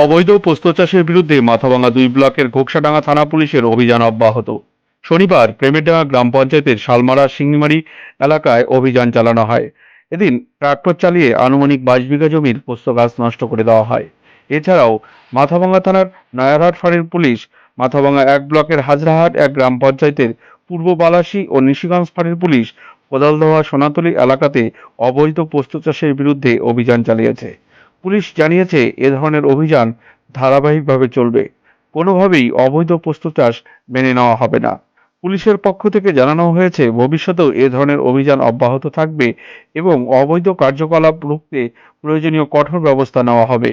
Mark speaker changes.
Speaker 1: অবৈধ পোস্ত চাষের বিরুদ্ধে মাথাভাঙা ২ ব্লকের ঘোকসাডাঙ্গা থানা পুলিশের অভিযান অব্যাহত। শনিবার প্রেমেরডাঙ্গা গ্রাম পঞ্চায়েতের শালমারা সিংমারি এলাকায় অভিযান চালানো হয়। এদিন ট্রাক্টর চালিয়ে আনুমানিক ২২ বিঘা জমির পোস্ত গাছ নষ্ট করে দেওয়া হয়। এছাড়াও মাথাভাঙা থানার নয়ারহাট ফাঁড়ির পুলিশ মাথাভাঙা ১ ব্লকের হাজরাহাট ১ গ্রাম পঞ্চায়েতের পূর্ব বালাসী ও নিশিগঞ্জ ফাঁড়ির পুলিশ কোদালদোহা সোনাতলী এলাকাতে অবৈধ পোস্ত চাষের বিরুদ্ধে অভিযান চালিয়েছে। পুলিশ জানিয়েছে, এ ধরনের অভিযান ধারাবাহিকভাবে চলবে। কোনোভাবেই অবৈধ পোস্ত চাষ মেনে নেওয়া হবে না। পুলিশের পক্ষ থেকে জানানো হয়েছে, ভবিষ্যতেও এ ধরনের অভিযান অব্যাহত থাকবে এবং অবৈধ কার্যকলাপ রুখতে প্রয়োজনীয় কঠোর ব্যবস্থা নেওয়া হবে।